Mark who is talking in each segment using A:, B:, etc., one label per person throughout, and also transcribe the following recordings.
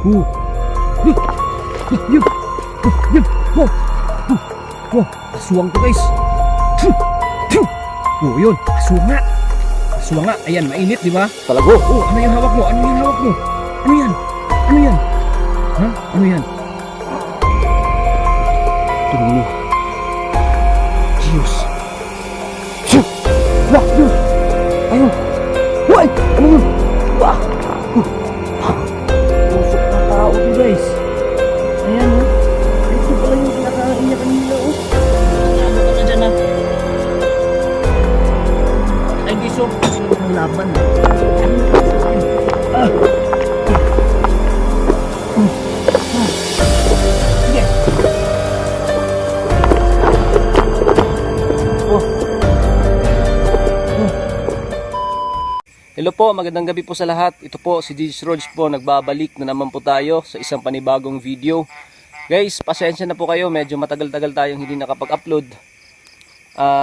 A: Yun. Yun. Yun. Wow. Aswang to guys. Oh, yun. Aswang nga. Aswang nga. Ayan, mainit, di ba? Talago. Oh, ano yung hawak mo? Ano yung hawak mo? Ano yan? Ano yan? Ha? Ano yan? Tuloy. Diyos. Wah, Diyos. Ayun. Wah, ano yun? Wah. Pusok na tao to guys. Ayan oh. Ito pala yung kinakain niya kanina oh. Ano ka na dyan ah. Ay guys oh. Ang laban ah. Sige. Hello po, magandang gabi po sa lahat. Ito po si DJ Roach po, nagbabalik na naman po tayo sa isang panibagong video. Guys, pasensya na po kayo, medyo matagal-tagal tayong hindi nakapag-upload.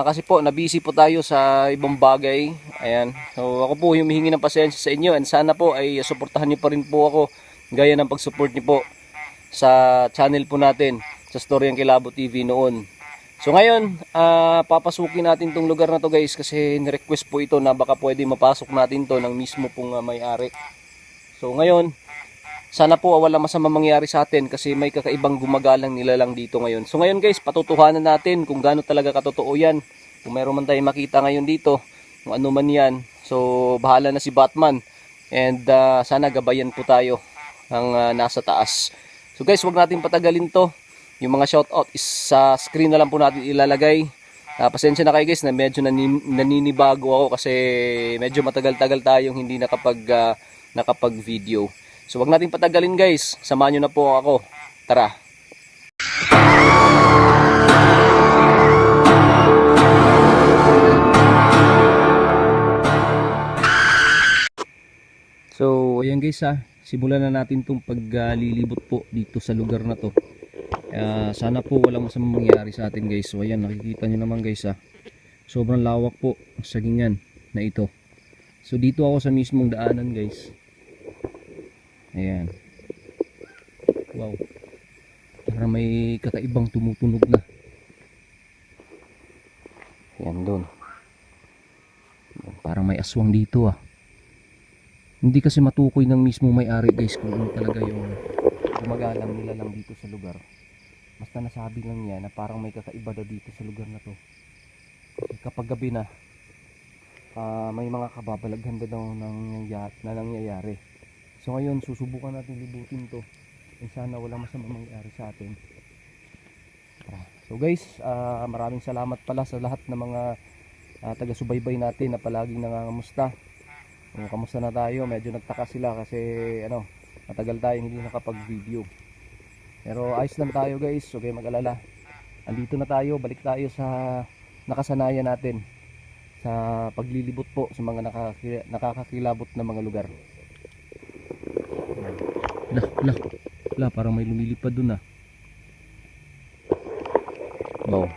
A: Kasi po, nabisi po tayo sa ibang bagay. Ayan, so ako po humihingi ng pasensya sa inyo and sana po ay suportahan niyo pa rin po ako gaya ng pag-support niyo po sa channel po natin, sa Storyang Kilabot TV noon. So ngayon, papasukin natin tong lugar na to guys kasi ni-request po ito na baka pwede mapasok natin to ng mismo pong may-ari. So ngayon, sana po wala masamang mangyari sa atin kasi may kakaibang gumagalang nilalang dito ngayon. So ngayon guys, patutuhanan natin kung gaano talaga katotoo yan. Kung meron man tayong makita ngayon dito, kung ano man yan. So bahala na si Batman. And sana gabayan po tayo ng nasa taas. So guys, wag natin patagalin to. Yung mga shoutout is sa screen na lang po natin ilalagay. Pasensya na kayo guys na medyo naninibago ako kasi medyo matagal-tagal tayong hindi nakapag-video. So wag natin patagalin guys. Samahan nyo na po ako. Tara. So ayan guys simulan na natin itong paglilibot po dito sa lugar na to. Sana po walang masamang mangyari sa atin guys. So ayan, nakikita nyo naman guys sobrang lawak po ang sagingan na ito. So dito ako sa mismong daanan guys. Ayan. Wow. Parang may kakaibang tumutunog na. Ayan doon. Parang may aswang dito Hindi kasi matukoy ng mismong may-ari guys kung ano talaga yung gumagalang nila lang dito sa lugar. Basta nasabi lang niya na parang may kakaiba daw dito sa lugar na to. Kapag gabi na, may mga kababalaghan daw na nangyayari. So ngayon, susubukan natin libutin to. And sana walang masamang mangyari sa atin. So guys, maraming salamat pala sa lahat ng mga taga-subaybay natin na palaging nangangamusta. Kamusta na tayo? Medyo nagtaka sila kasi matagal tayong hindi nakapag-video. Pero ayos lang tayo guys, okay mag-alala. Andito na tayo, balik tayo sa nakasanayan natin sa paglilibot po sa mga nakakakilabot na mga lugar. Parang may lumilipad dun Wow.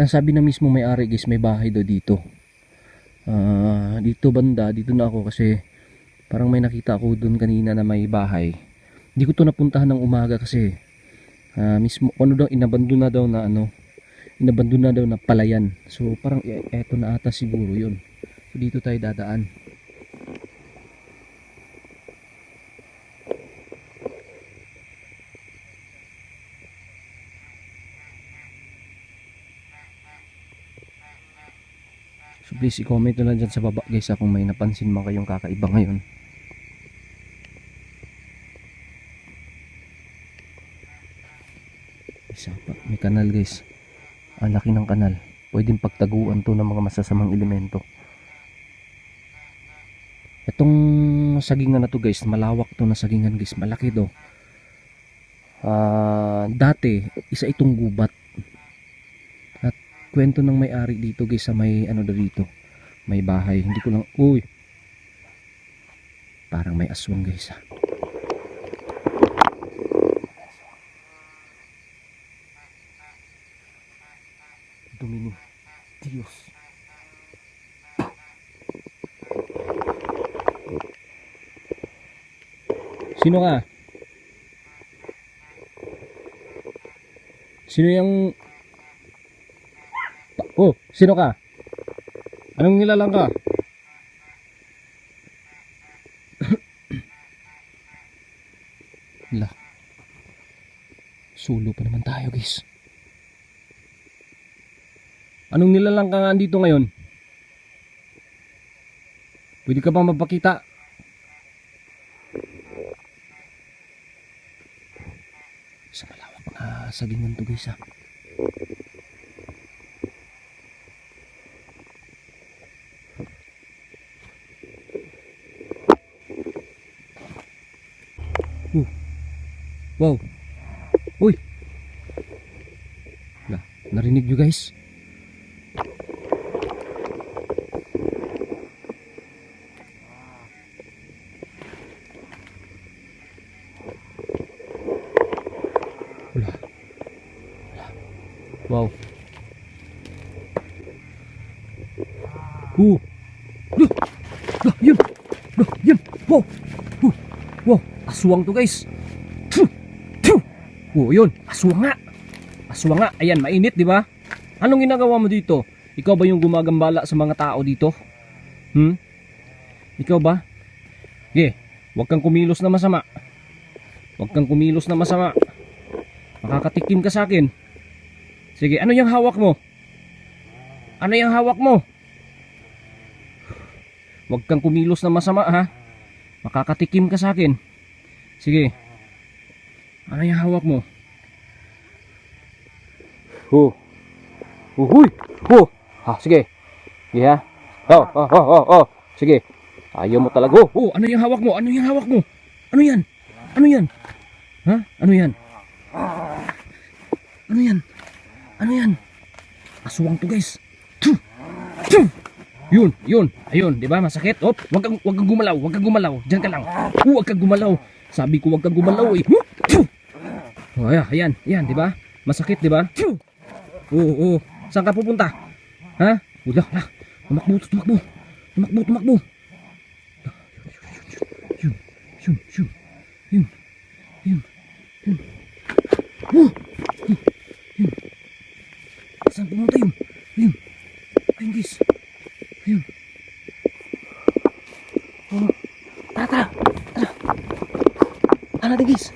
A: Sabi na mismo may-ari guys, may bahay daw dito. Dito banda, dito na ako kasi parang may nakita ako doon kanina na may bahay. Hindi ko to napuntahan ng umaga kasi mismo inabandon na daw na palayan. So parang eto na ata siguro yun. So dito tayo dadaan. So please i-comment na lang dyan sa baba guys kung may napansin mo kayong kakaiba ngayon. Isa pa, may kanal guys. Ang laki ng kanal. Pwedeng pagtaguan to ng mga masasamang elemento. Itong sagingan na to guys, malawak to na sagingan guys. Malaki to. Dati, isa itong gubat. At kwento ng may-ari dito guys sa may dito. May bahay. Hindi ko lang, parang may aswang guys Domini Diyos. Sino ka? Sino yung... Oh, sino ka? Anong nilalang ka? Lah. Sulo pa naman tayo, guys. Anong nilalang ka nga dito ngayon? Pwede ka ba mapakita? Sa malawak na sagingan to, guys, ha. Wow. Uy. Narinig nyo, guys? Wala. Wow. Yun. Yun. Wow. Wow. Aswang to, guys. Oh, yun, aswang nga. Aswang nga. Ayan, mainit, di ba? Anong ginagawa mo dito? Ikaw ba yung gumagambala sa mga tao dito? Ikaw ba? Sige, huwag kang kumilos na masama. Huwag kang kumilos na masama. Makakatikim ka sa akin. Sige, ano yung hawak mo? Ano yung hawak mo? Huwag kang kumilos na masama, ha? Makakatikim ka sa akin. Sige. Ano yung hawak mo? Uhuy. Ha, sige. Sige, ha. Sige. Ayaw mo talaga. Ano yung hawak mo? Ano yung hawak mo? Ano yan? Ano yan? Ha? Ano yan? Ano yan? Ano yan? Aswang to, guys. Yun. Ayun, di ba? Masakit. Wag kang gumalaw. Wag kang gumalaw. Diyan ka lang. Wag kang gumalaw. Sabi ko wag kang gumalaw, eh. Ayan, di ba? Masakit, di ba? Oo. Saan ka pupunta? Ha? Wala. Tumakbo. Yun. Saan pumunta yun? Ayun, guys. Ayun. Tara. Tara natin, guys.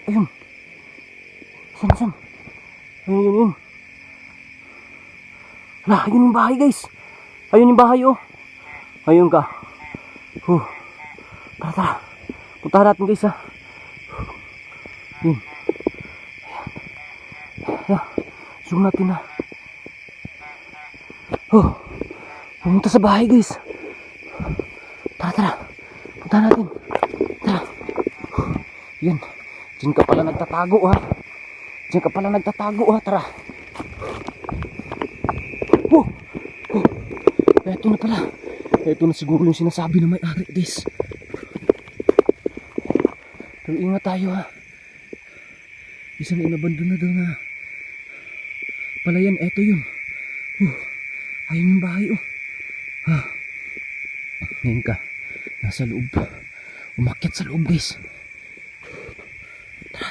A: Ayun. Saan? Ayun. Ayun yung bahay, guys. Ayun yung bahay, oh. Ayun ka. Tara. Puntahan natin, guys, ha. Yun. Zoom natin, ha. Pumunta sa bahay, guys. Tara. Puntahan natin. Tara. Yan. Diyan ka pala nagtatago, ha. Tara. Ito na pala. Ito na siguro yung sinasabi na may-ari, guys. Pero ingat tayo, ha. Isang inabandon na daw na palayan. Eto yun. Ayun yung bahay, oh. Ngayon ka. Nasa loob. Umakyat sa loob, guys. Tara.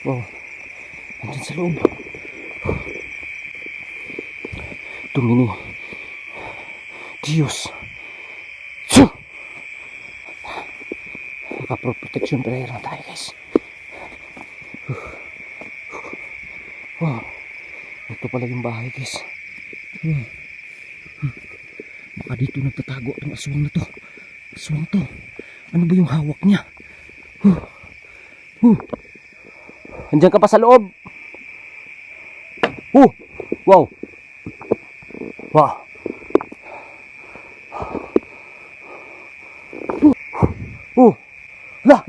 A: Wow. Andyan sa loob. Tumini. Diyos. Naka-protection prayer na tayo, guys. Wow. Ito pala yung bahay, guys. Baka dito nagtatago itong aswang na to. Aswang to. Ano ba yung hawak niya? Andiyan ka pa sa loob. Wow.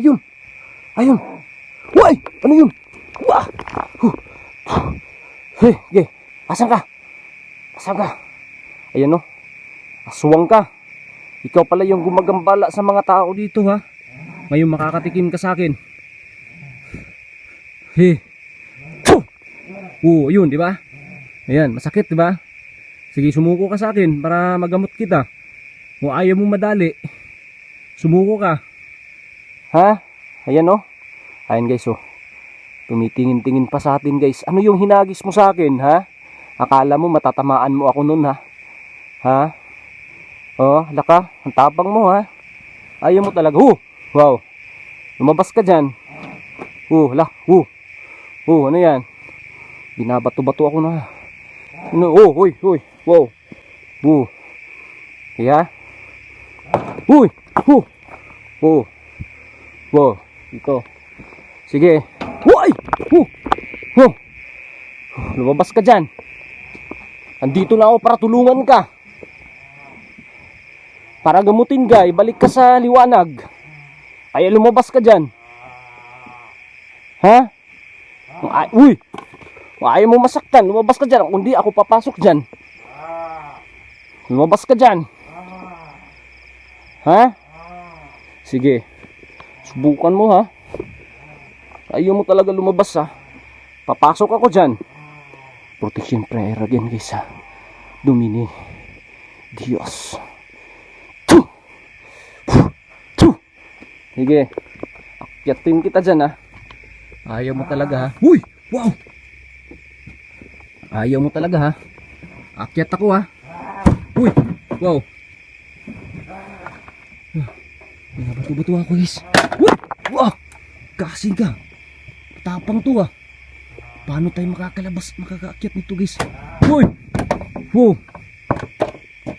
A: Yun. Ayun. Uy! Ano yun? Wah! Hey, asan ka? Ayan, no. Aswang ka. Ikaw pala yung gumagambala sa mga tao dito, ha. Ngayon makakatikim ka sa akin. Hey. Yun, di ba? Ayan, masakit, di ba? Sige, sumuko ka sa akin para magamot kita. Kung ayaw mo madali, sumuko ka. Ha? Ayan oh. Ayan guys oh. Tumitingin-tingin pa sa atin guys. Ano yung hinagis mo sa akin, ha? Akala mo matatamaan mo ako nun, ha? Ha? Oh, laka. Ang tapang mo, ha? Ayaw mo talaga. Wow. Lumabas ka dyan. Ano yan? Binabato-bato ako na. Hoy. Wow. Kaya? Wow. Ito. Sige. Lumabas ka dyan. Andito na ako para tulungan ka. Para gamutin ka. Ibalik ka sa liwanag. Kaya lumabas ka dyan. Ha? Kung ayaw mo masaktan, lumabas ka dyan. Kung di, ako papasok dyan. Lumabas ka dyan. Ha? Sige. Subukan mo, ha? Ayaw mo talaga lumabas, ha? Papasok ako dyan. Protection prayer again, guys, ha? Domini Dios. Sige. Akyatin kita dyan, ha? Ayaw mo talaga, ha? Wow! Ayaw mo talaga, ha? Akyat ako, ha? Wow! Binabato-bato ako, guys. Wow! Kasing ka. Tapang to, ha? Paano tayo makakaakyat nito, guys? Wow!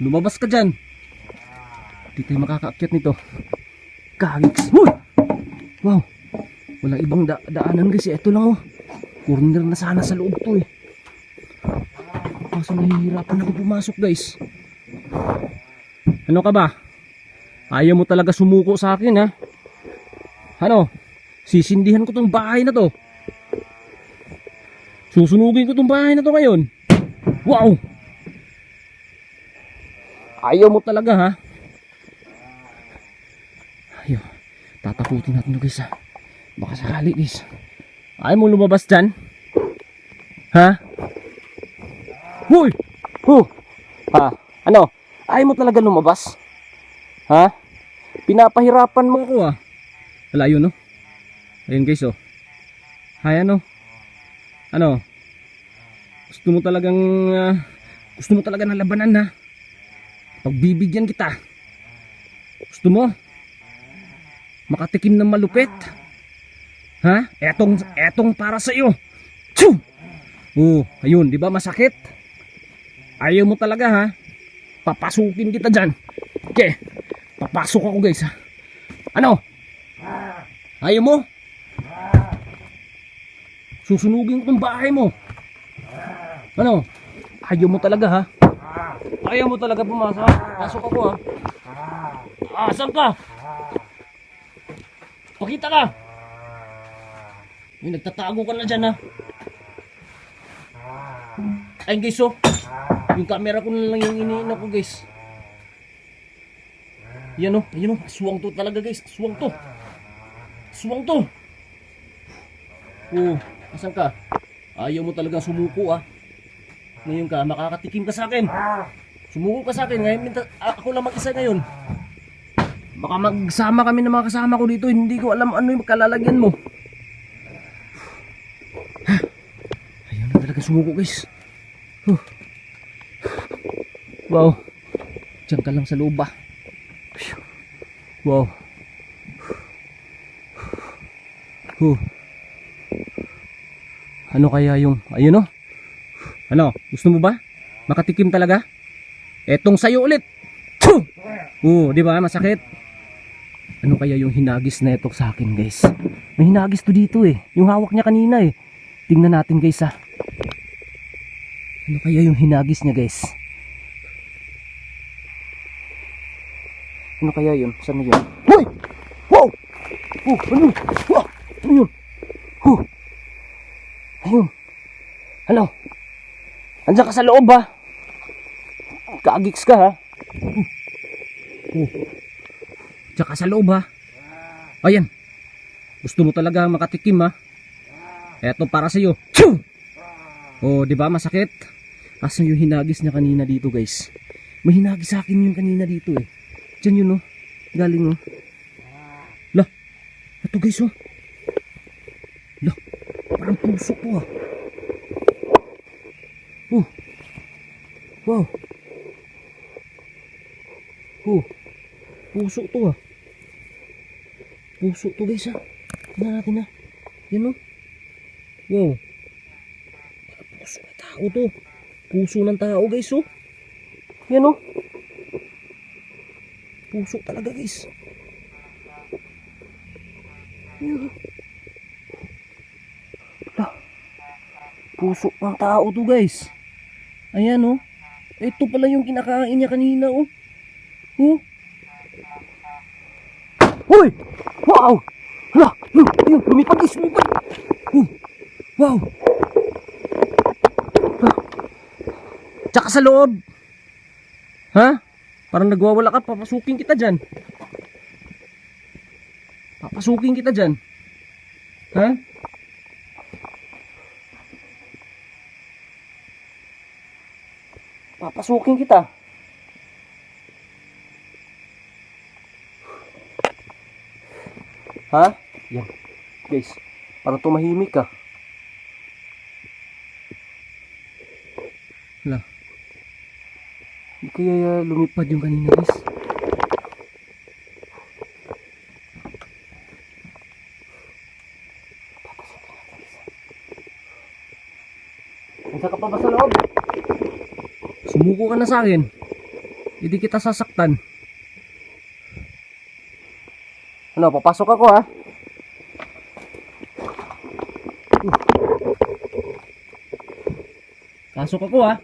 A: Lumabas ka dyan. Hindi tayo makakaakyat nito. Kagiks. Wow! Walang ibang daanan, guys. Ito lang, oh. Corner na sana sa loob to, eh. Kaso nahihirapan ako pumasok, guys. Ano ka ba? Ayaw mo talaga sumuko sa akin, ha? Ano? Sisindihan ko tong bahay na to. Susunugin ko tong bahay na to ngayon. Wow! Ayaw mo talaga, ha? Ayaw. Tatakutin natin to, guys, ha? Baka sakali, guys. Ayaw mo lumabas dyan? Ha? Ha? Ano? Ayaw mo talaga lumabas? Ha? Pinapahirapan mo ako, ha? Wala yun, no? Ayun, guys, oh. Hay, ano? Ano? Gusto mo talagang labanan, ha? Pagbibigyan kita. Gusto mo? Makatikim ng malupit? Ha? Etong para sa iyo. Ayun, di ba masakit? Ayaw mo talaga, ha? Papasukin kita dyan. Okay, papasok ako, guys, ha? Ano? Ayaw mo? Susunugin ko tong bahay mo. Ano? Ayaw mo talaga, ha? Ayaw mo talaga pumasok. Pasok ako, ha? Asan ka? Pakita ka. Nagtatago ka na dyan, ha? Ayun, guys, oh. Yung camera ko na lang yung iniinom ko, guys. Yan, oh. Ayun, oh. Aswang to talaga, guys. Aswang to. Aswang to. Asan ka? Ayaw mo talaga sumuko, ah. Ngayon ka, makakatikim ka sa akin. Sumuko ka sa akin. Ngayon, ako lang mag-isa ngayon. Baka magsama kami ng mga kasama ko dito. Hindi ko alam ano yung kalalagyan mo. Ayaw na talaga sumuko, guys. Wow. Diyan ka lang sa loob, ah. Wow. Ano kaya yung, ayun, oh. Ano, gusto mo ba? Makatikim talaga? Etong sayo ulit. Di ba? Masakit. Ano kaya yung hinagis na ito sa akin, guys? May hinagis to dito, eh. Yung hawak niya kanina, eh. Tingnan natin, guys, ha. Ano kaya yung hinagis niya, guys? Ano kaya yun? Saan na yun? Hoy! Wow! Ano yun? Wow! Ano yun? Ayun. Ano? Andiyan ka sa loob, ha? Kagiks ka, ha? Diyan ka sa loob, ha? Ayan. Gusto mo talaga makatikim, ha? Eto para sa'yo. Oh, 'di ba masakit? Asan yung hinagis niya kanina dito, guys? May hinagis sa akin yun kanina dito eh. Diyan yun, oh. Galing, oh. Lah, ito guys, oh. Lah, parang puso to, ah. Oh. Wow. Oh. Puso to, ah. Puso to, guys, ah. Tingnan natin, ah. Yan, oh. Wow. Puso ng tao to. Puso ng tao, guys, oh. Yan, oh. Puso talaga, guys. Yan. Lah. Puso ng tao to, guys. Ayan, oh. Ito pala yung kinakain niya kanina, oh. Oh. Hoy! Wow! Hala! Ayun, lumipad, guys, lumipad. Wow! Tsaka sa loob. Ha? Parang nagwawala ka. Papasukin kita dyan. Papasukin kita dyan. Ha? Papasukin kita. Ha? Yan. Guys, parang tumahimik ka. Hala. Hindi kaya lumipad yung kanina, guys. Nandiyan ka pa ba sa loob? Sumuko ka na sa akin. Hindi kita sasaktan. Ano, papasok ako, ha? Pasok ako, ha?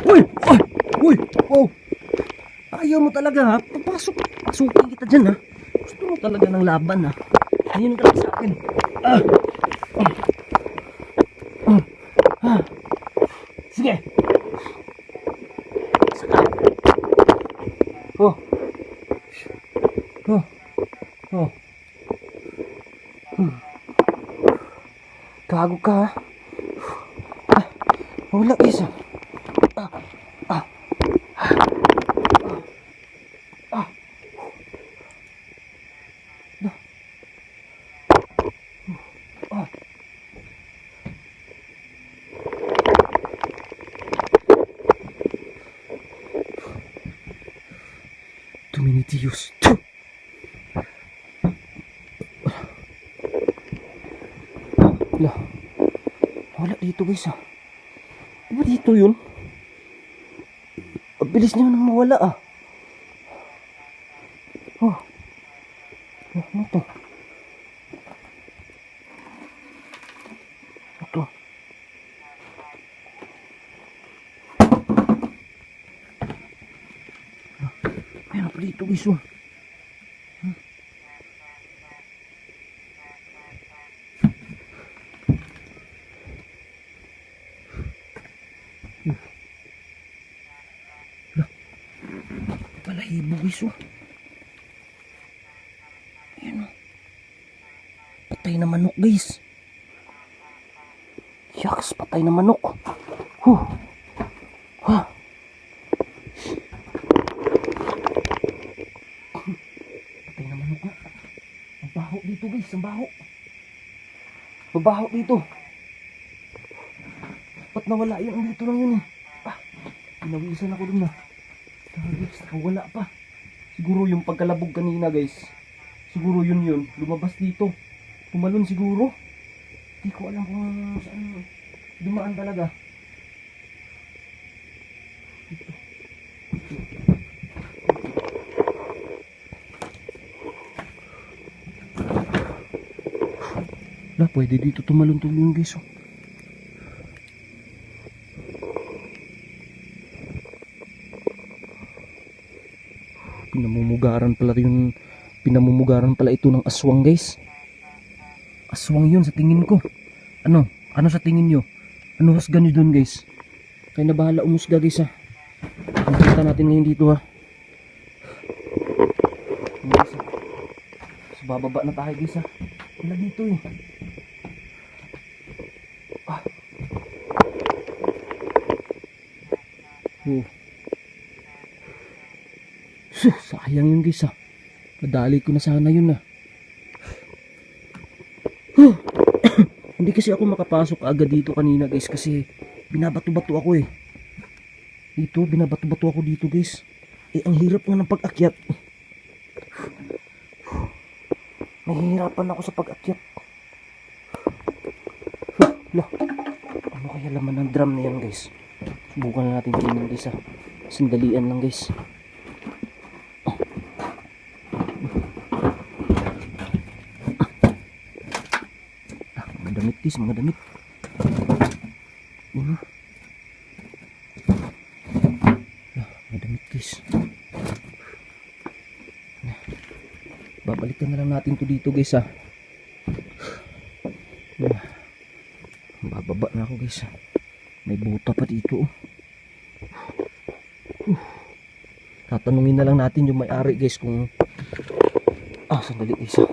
A: Uy! Uy! Uy! Wow! Ayaw mo talaga, ha? Papasok. Pasukin kita dyan, ha? Gusto mo talaga ng laban, ha? Ngayon ka lang sa akin. Sige! Saka! Oh! Oh! Oh! Gago ka, ha? Wala, guys, ha? Dominitius. Lah. Wala dito, guys, ha. Diba dito yun? Ang bilis niya nang mawala, ah. Oh. Ano to? Ito. Ayan na pa dito, guys, oh. Balahibo, guys, oh. Ayan, oh. Patay na manok, guys. Yaks, patay na manok. Ha. Patay na manok, ha. Ang baho dito, guys. Ang baho. Ang baho dito. Ba't nawala yun? Dito lang yun, eh. Pinawisan ako dun, na. Guys, nakawala pa. Siguro yung pagkalabog kanina, guys. Siguro yun. Lumabas dito. Pumalon siguro. Hindi ko alam kung saan dumaan talaga. Dito. Wala, pwede dito tumalon-tulon, guys, oh. Pinamumugaran pala ito ng aswang, guys. Aswang yun sa tingin ko. Ano sa tingin nyo? Ano husga nyo dun, guys? Kaya na bahala umusga, guys, ha. Nakita natin ngayon dito, ha. Guys, bababa na tayo guys ha. Wala dito eh. Ah. Oh. Sayang yun guys ha. Madali ko na sana yun ha. Hindi kasi ako makapasok agad dito kanina guys kasi binabato-bato ako eh. Dito, binabato-bato ako dito guys. Eh, ang hirap nga ng pag-akyat. Nahihirapan ako sa pag-akyat. Lah, ano kaya laman ng drum na yan guys? Subukan na natin tingnan guys ha. Sandalian lang guys. Mga damit guys, mga damit. Mga damit guys. Babalikan na lang natin to dito guys ha. Bababa na ako guys ha. May buta pa dito oh. Tatanungin na lang natin yung may-ari guys kung sandali guys ha.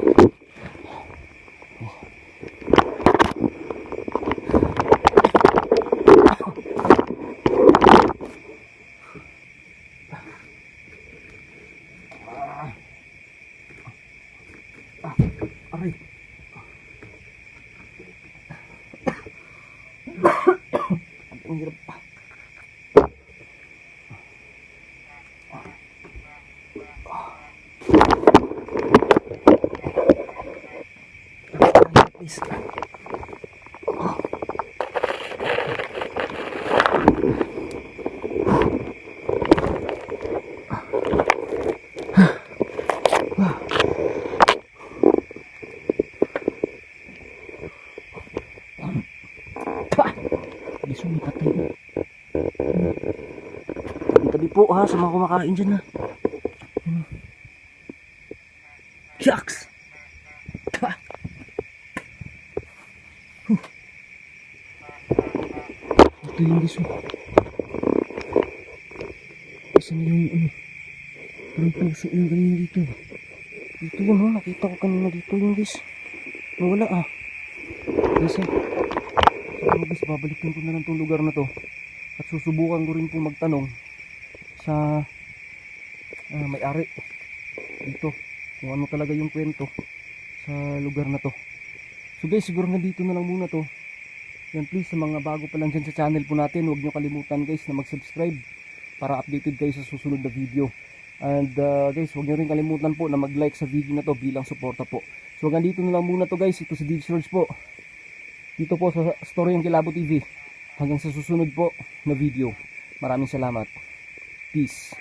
A: Aray. Ang hirap pa. Please. Biso may patay na. Tabi-tabi po ha sa mga kumakain dyan ha. Shucks! Ito yung biso. Isa na yung parang puso yung ganyan dito. Dito yun ha, nakita ko kanina dito yung bis. Nawala ah. Guys ha. Guys, babalikin ko na lang itong lugar na to at susubukan ko rin po magtanong sa may-ari dito kung ano talaga yung kwento sa lugar na to. So guys, siguro na dito na lang muna to. Yan, please sa mga bago pa lang dyan sa channel po natin, huwag nyo kalimutan guys na mag-subscribe para updated kayo sa susunod na video. And guys, huwag nyo rin kalimutan po na mag-like sa video na to bilang suporta po. So hanggang dito na lang muna to guys. Ito si DJ George po dito po sa Story ng Kilabo TV. Hanggang sa susunod po na video. Maraming salamat. Peace.